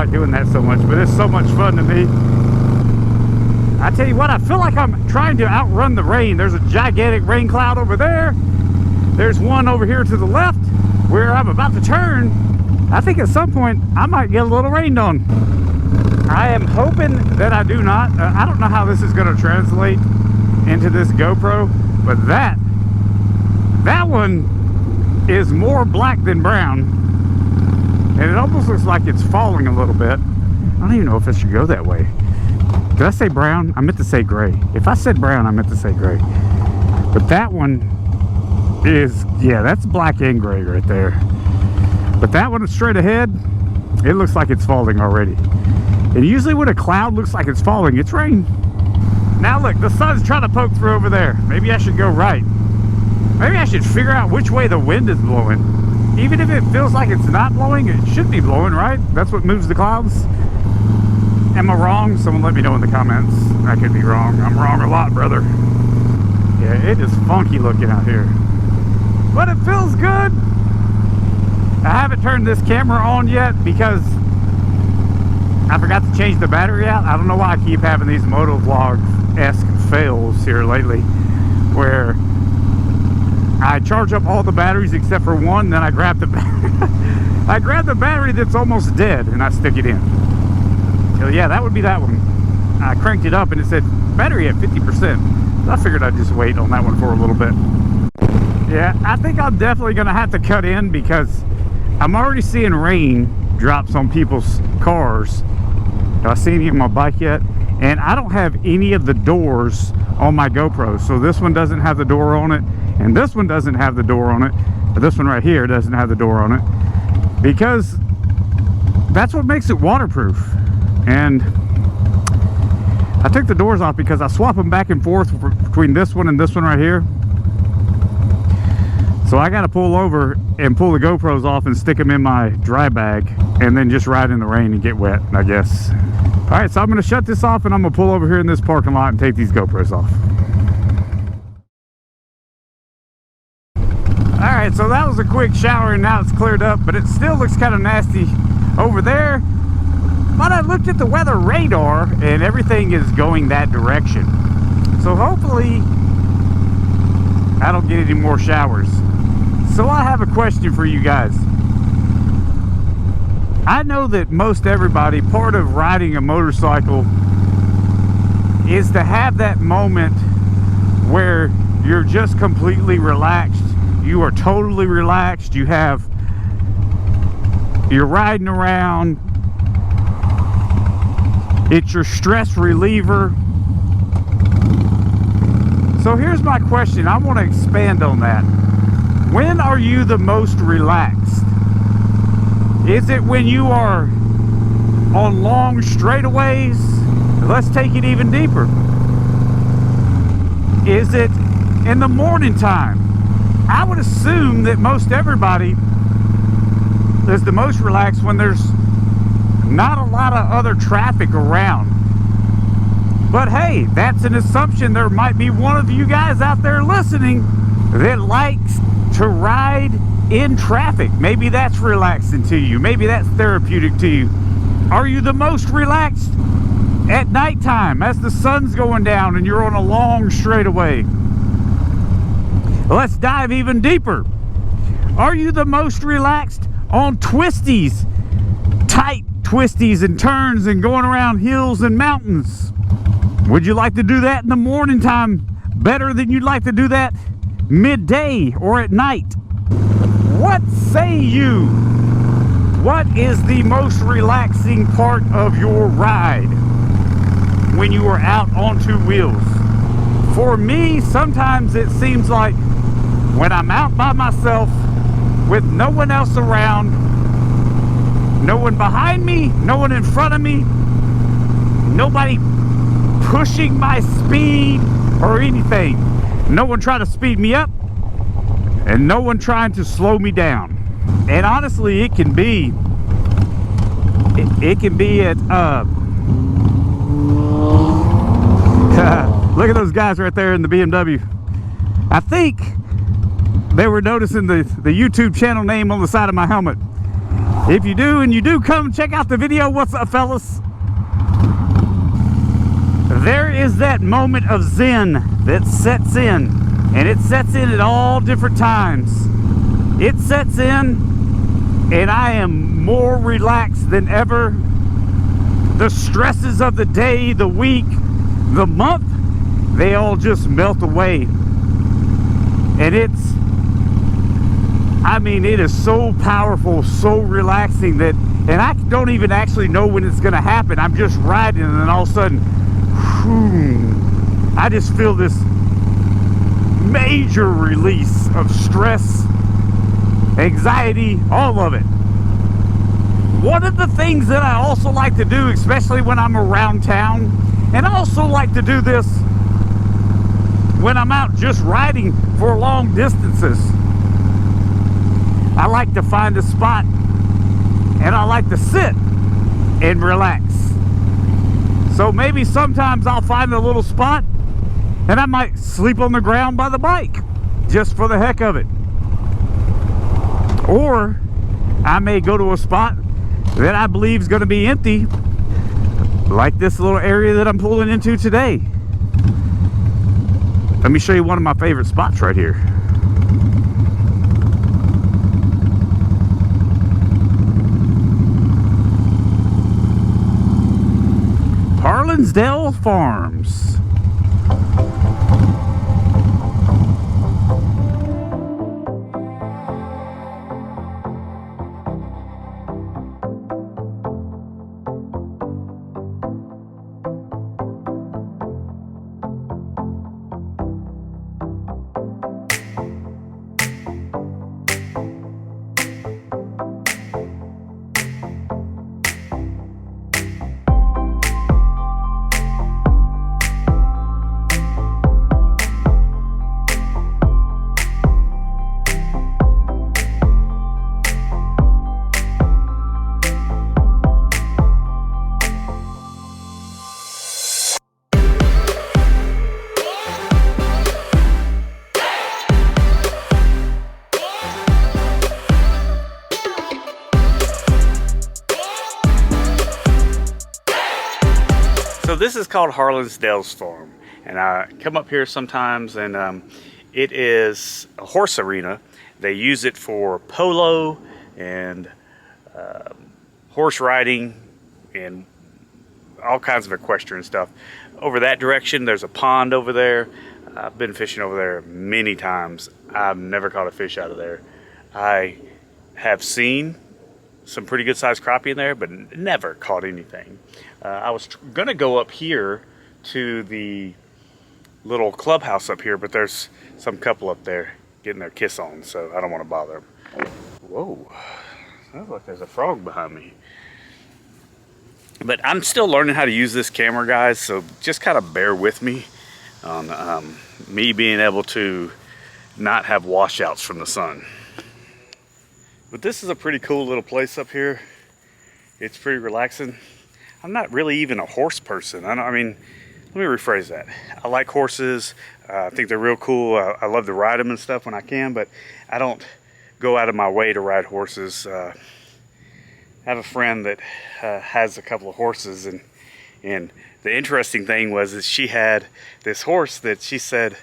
like doing that so much, but it's so much fun to me. I tell you what, I feel like I'm trying to outrun the rain. There's a gigantic rain cloud over there. There's one over here to the left where I'm about to turn. I think at some point I might get a little rained on. I am hoping that I do not. I don't know how this is going to translate into this GoPro, but that one is more black than brown, and it almost looks like it's falling a little bit. I don't even know if it should go that way. Did I say brown? I meant to say gray. If I said brown, I meant to say gray. But that one is, yeah, that's black and gray right there. But that one is straight ahead. It looks like it's falling already. And usually when a cloud looks like it's falling, it's rain. Now look, the sun's trying to poke through over there. Maybe I should go right. Maybe I should figure out which way the wind is blowing. Even if it feels like it's not blowing, it should be blowing, right? That's what moves the clouds. Am I wrong? Someone let me know in the comments. I could be wrong. I'm wrong a lot, brother. Yeah, it is funky looking out here. But it feels good. I haven't turned this camera on yet because I forgot to change the battery out. I don't know why I keep having these moto vlog-esque fails here lately, where I charge up all the batteries except for one, then I grab the I grab the battery that's almost dead and I stick it in. So yeah, that would be that one. I cranked it up and it said battery at 50%. So I figured I'd just wait on that one for a little bit. Yeah, I think I'm definitely gonna have to cut in because I'm already seeing rain drops on people's cars. Have I seen any on my bike yet? And I don't have any of the doors on my GoPro. So this one doesn't have the door on it, and this one doesn't have the door on it, but this one right here doesn't have the door on it, because that's what makes it waterproof. And I took the doors off because I swap them back and forth between this one and this one right here. So I got to pull over and pull the GoPros off and stick them in my dry bag and then just ride in the rain and get wet, I guess. All right, so I'm going to shut this off and I'm going to pull over here in this parking lot and take these GoPros off. All right, so that was a quick shower and now it's cleared up, but it still looks kind of nasty over there. But I looked at the weather radar and everything is going that direction. So hopefully I don't get any more showers. So I have a question for you guys. I know that most everybody, part of riding a motorcycle is to have that moment where you're just completely relaxed. You are totally relaxed. You're riding around. It's your stress reliever. So here's my question. I want to expand on that. When are you the most relaxed? Is it when you are on long straightaways? Let's take it even deeper. Is it in the morning time? I would assume that most everybody is the most relaxed when there's not a lot of other traffic around. But hey, that's an assumption. There might be one of you guys out there listening that likes to ride in traffic. Maybe that's relaxing to you. Maybe that's therapeutic to you. Are you the most relaxed at nighttime as the sun's going down and you're on a long straightaway? Let's dive even deeper. Are you the most relaxed on twisties, tight twisties and turns and going around hills and mountains? Would you like to do that in the morning time better than you'd like to do that midday or at night? What say you? What is the most relaxing part of your ride when you are out on two wheels? For me, sometimes it seems like when I'm out by myself with no one else around, no one behind me, no one in front of me, nobody pushing my speed or anything, no one trying to speed me up and no one trying to slow me down. And honestly, it can be at look at those guys right there in the BMW. I think they were noticing the YouTube channel name on the side of my helmet. If you do, and you do, come check out the video. What's up, fellas? There is that moment of zen that sets in, and it sets in at all different times. It sets in, and I am more relaxed than ever. The stresses of the day, the week, the month, they all just melt away. And it's, I mean, it is so powerful, so relaxing that, and I don't even actually know when it's gonna happen. I'm just riding, and then all of a sudden, whew, I just feel this major release of stress, anxiety, all of it. One of the things that I also like to do, especially when I'm around town, and I also like to do this when I'm out just riding for long distances, I like to find a spot and I like to sit and relax. So maybe sometimes I'll find a little spot and I might sleep on the ground by the bike just for the heck of it. Or I may go to a spot that I believe is going to be empty, like this little area that I'm pulling into today. Let me show you one of my favorite spots right here. Harlinsdale Farms. So this is called Harlinsdale's Farm, and I come up here sometimes, and it is a horse arena. They use it for polo and horse riding and all kinds of equestrian stuff. Over that direction, there's a pond over there. I've been fishing over there many times. I've never caught a fish out of there. I have seen some pretty good sized crappie in there, but never caught anything. I was gonna go up here to the little clubhouse up here, but there's some couple up there getting their kiss on, so I don't want to bother them. Whoa, sounds like there's a frog behind me. But I'm still learning how to use this camera, guys, so just kind of bear with me on me being able to not have washouts from the sun. But this is a pretty cool little place up here. It's pretty relaxing. I'm not really even a horse person. I mean, let me rephrase that. I like horses. I think they're real cool. I love to ride them and stuff when I can, but I don't go out of my way to ride horses. I have a friend that has a couple of horses, and the interesting thing was that she had this horse that she said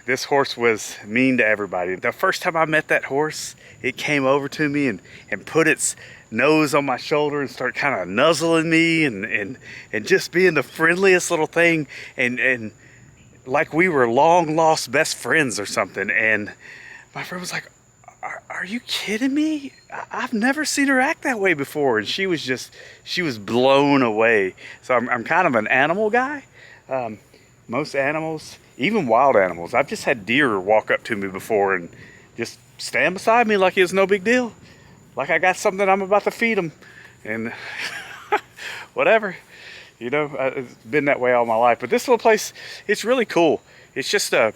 this horse was mean to everybody. The first time I met that horse, it came over to me and put its nose on my shoulder and started kind of nuzzling me and just being the friendliest little thing, and like we were long lost best friends or something. And my friend was like, are you kidding me? I've never seen her act that way before. And she was blown away. So I'm kind of an animal guy. Most animals, even wild animals, I've just had deer walk up to me before and just stand beside me like it's no big deal. Like I got something I'm about to feed them. And whatever, you know, it's been that way all my life. But this little place, it's really cool. It's just I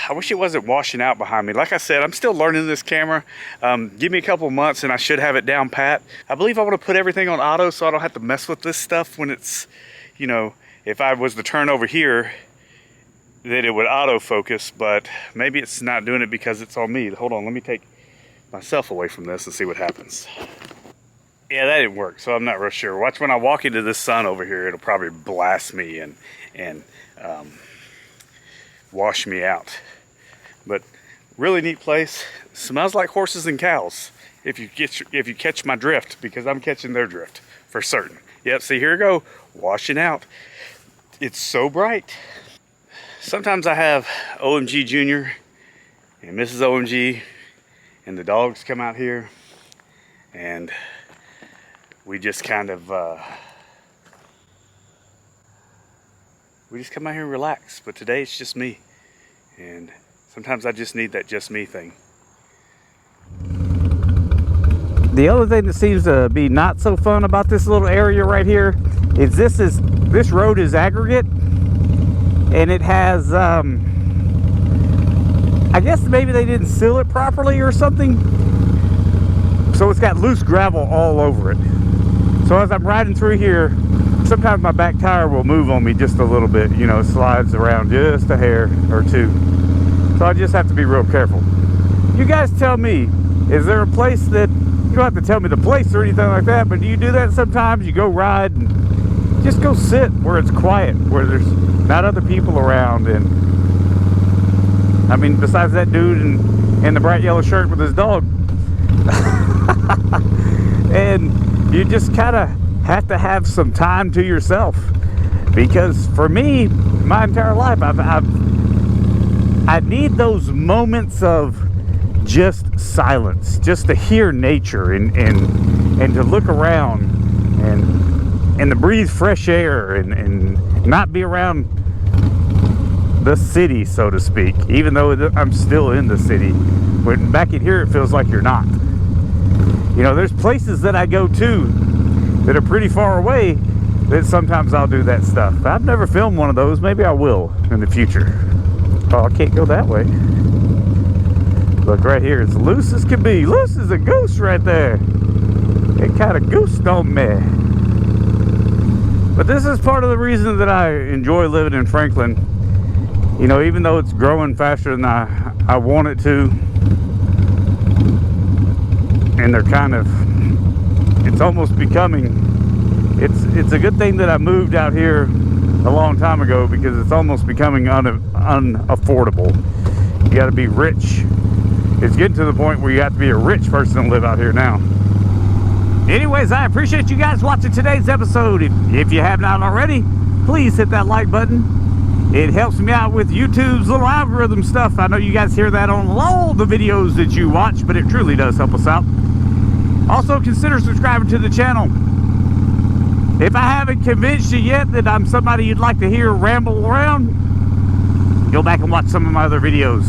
wish it wasn't washing out behind me. Like I said, I'm still learning this camera. Give me a couple of months and I should have it down pat. I believe I want to put everything on auto so I don't have to mess with this stuff when it's, you know, if I was to turn over here, that it would autofocus, but maybe it's not doing it because it's on me. Hold on, let me take myself away from this and see what happens. Yeah, that didn't work, so I'm not real sure. Watch when I walk into this sun over here, it'll probably blast me and wash me out. But really neat place. Smells like horses and cows. If you catch my drift, because I'm catching their drift for certain. Yep, see, here we go, washing out. It's so bright. Sometimes I have OMG Jr. and Mrs. OMG and the dogs come out here and we just kind of we just come out here and relax. But today it's just me, and sometimes I just need that just me thing. The other thing that seems to be not so fun about this little area right here is this road is aggregate, and it has I guess maybe they didn't seal it properly or something, so it's got loose gravel all over it. So as I'm riding through here, sometimes my back tire will move on me just a little bit, you know, slides around just a hair or two. So I just have to be real careful. You guys tell me, is there a place that, you don't have to tell me the place or anything like that, but do you do that sometimes? You go ride and just go sit where it's quiet, where there's not other people around. And I mean, besides that dude in the bright yellow shirt with his dog. And you just kind of have to have some time to yourself, because for me, my entire life, I need those moments of just silence, just to hear nature and to look around and to breathe fresh air and not be around the city, so to speak, even though I'm still in the city. When back in here, it feels like you're not. You know, there's places that I go to that are pretty far away that sometimes I'll do that stuff. I've never filmed one of those. Maybe I will in the future. Oh, I can't go that way. Look, right here, it's loose as can be. Loose as a goose right there. It kind of goosed on me. But this is part of the reason that I enjoy living in Franklin. You know, even though it's growing faster than I want it to, and they're kind of, it's almost becoming, it's a good thing that I moved out here a long time ago, because it's almost becoming unaffordable. You got to be rich. It's getting to the point where you have to be a rich person to live out here now. Anyways, I appreciate you guys watching today's episode. If you have not already, please hit that like button. It helps me out with YouTube's little algorithm stuff. I know you guys hear that on all the videos that you watch, but it truly does help us out. Also, consider subscribing to the channel. If I haven't convinced you yet that I'm somebody you'd like to hear ramble around, go back and watch some of my other videos.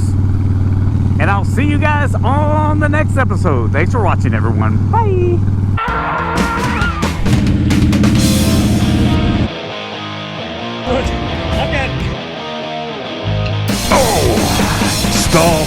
And I'll see you guys on the next episode. Thanks for watching, everyone. Bye. Okay. Oh, stall.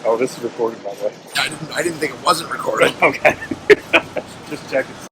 Oh, this is recorded, by the way. I didn't think it wasn't recorded. Okay. Just checking.